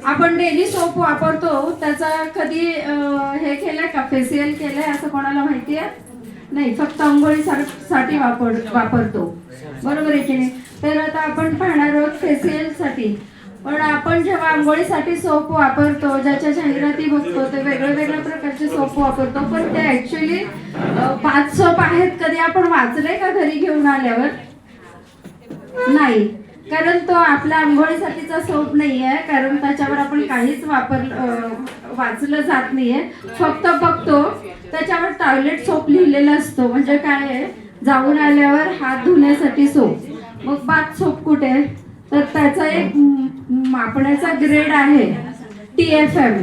आपण daily soap वापरतो, त्याचा कधी हे केलंय का, फेशियल केलंय असं कोणाला माहिती आहे? नाही, फक्त आंघोळीसाठी वापरतो, बरोबर आहे की नाही? तर आता आपण पाहणार आहोत फेशियल साठी. पण आपण जेव्हा आंघोळीसाठी सोप वापरतो, ज्याच्या जाहिराती बघतो, ते वेगळ्या प्रकारचे सोप वापरतो, पण ते ऍक्च्युली 5 सोप आहेत. कधी आपण वाचले का घरी घेऊन आल्यावर? नाही, कारण तो आपल्या आंघोळीसाठीचा सोप नाहीये, कारण त्याच्यावर आपण काहीच वाचलं जात नाहीये. फक्त बघतो त्याच्यावर टॉयलेट सोप लिहिलेला असतो, म्हणजे काय आहे, जाऊन आल्यावर हात धुण्यासाठी सोप. मग बाथ सोप कुठे? तर त्याचा एक मापण्याचा ग्रेड आहे TFM,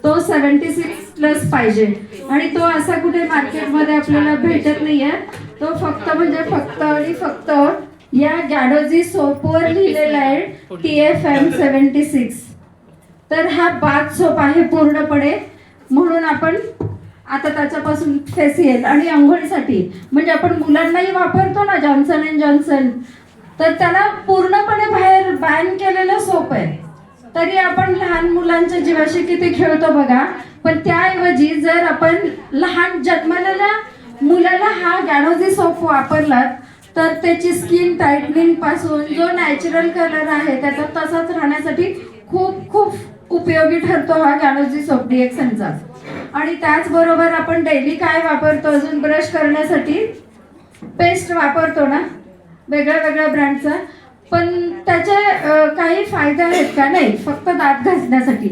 तो 76+ पाहिजे, आणि तो असा कुठे मार्केटमध्ये आपल्याला भेटत नाहीये. तो फक्त या गॅडोजी सोपवर लिहिलेला आहे TFM 76. तर हा बाथ सोप आहे पूर्णपणे, म्हणून आपण आता त्याच्यापासून फेशियल आणि अंघोळीसाठी, म्हणजे आपण मुलांनाही वापरतो ना जॉन्सन अँड जॉन्सन, तर त्याला पूर्णपणे बाहेर बॅन केलेलं सोप आहे. तरी आपण लहान मुलांच्या जीवाशी किती खेळतो बघा. पण त्याऐवजी जर आपण लहान जन्मलेल्या मुलाला हा गॅडोजी सोप वापरला, तर त्याची स्किन टाईटनिंग पासून जो नॅचरल कलर आहे त्याचा तसाच राहण्यासाठी खूप उपयोगी ठरतो हा गॅडोजी सोप डिएक्सनचा. आणि त्याचबरोबर आपण डेली काय वापरतो, अजून ब्रश करण्यासाठी पेस्ट वापरतो ना, वेगळ्या ब्रँडचा. पण त्याचे काही फायदे आहेत का? नाही, फक्त दात घासण्यासाठी.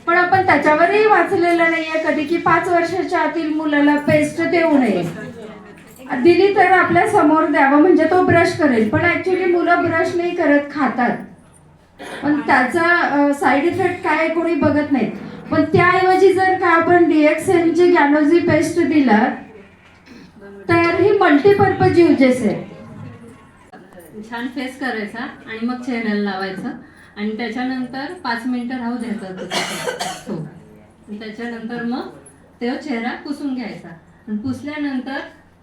पण आपण त्याच्यावरही वाचलेलं नाहीये कधी की 5 वर्षाच्या आतील मुलाला पेस्ट देऊ नये. दिली तर आपल्या समोर द्यावं, म्हणजे तो ब्रश करेल. पण ऍक्च्युली मुलं ब्रश नाही करत, खातात. पण त्याचा साईड इफेक्ट काय कोणी बघत नाही. पण त्याऐवजी जर का आपण डिएक्सनची गॅडोजी पेस्ट दिला, तर ही मल्टीपर्पज युजेस आहे. छान फेस करायचा आणि मग चेहऱ्याला लावायचं, आणि त्याच्यानंतर 5 मिनिटं राहू द्यायचा. त्याच्यानंतर मग तो चेहरा पुसून घ्यायचा. आणि पुसल्यानंतर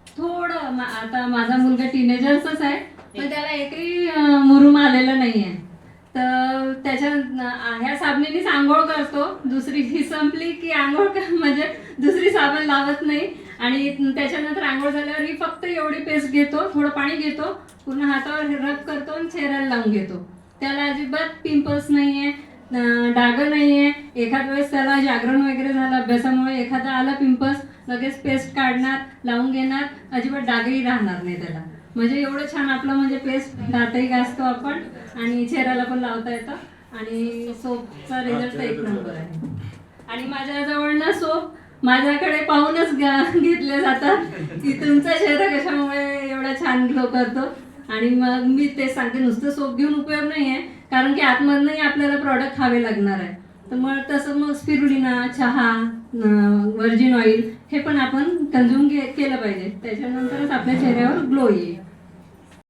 थोडं, आता माझा मुलगा टीनेजर्सच आहे, पण त्याला एकही मुरूम आलेला नाहीये, तर त्याच्या ह्या साबणीनेच आंघोळ करतो. दुसरी ही संपली की आंघोळ म्हणजे दुसरी साबण लावत नाही. आणि त्याच्यानंतर आंघोळ झाल्यावर ही फक्त एवढी पेस्ट घेतो, थोडं पाणी घेतो, पूर्ण हातावर रब करतो आणि चेहऱ्याला लावून घेतो. त्याला अजिबात पिंपल्स नाहीये, डाग नाहीये. एखाद वेळेस त्याला जागरण वगैरे झालं अभ्यासामुळे, एखादा आला पिंपल्स, लगेच पेस्ट काढणार, लावून घेणार, अजिबात डागही राहणार नाही त्याला. म्हणजे एवढं छान आपलं म्हणजे पेस्ट, दातही घासतो आपण आणि चेहऱ्याला पण लावता येतं, आणि सोपचा रिझल्ट 1 नंबर आहे. आणि माझ्याजवळ ना सोप माझ्याकडे पाहूनच घेतले जातात की तुमचा चेहरा कशामुळे एवढा छान ग्लो करतो. आणि मग मी ते सांगते, नुसतं सोप घेऊन उपयोग नाही आहे, कारण की आतमधनंही आपल्याला प्रॉडक्ट खावे लागणार आहे. तर मग तसं मग स्पिरुलिना, चहा, व्हर्जिन ऑइल हे पण आपण कंझ्युम केलं पाहिजे, त्याच्यानंतरच आपल्या चेहऱ्यावर ग्लो येईल.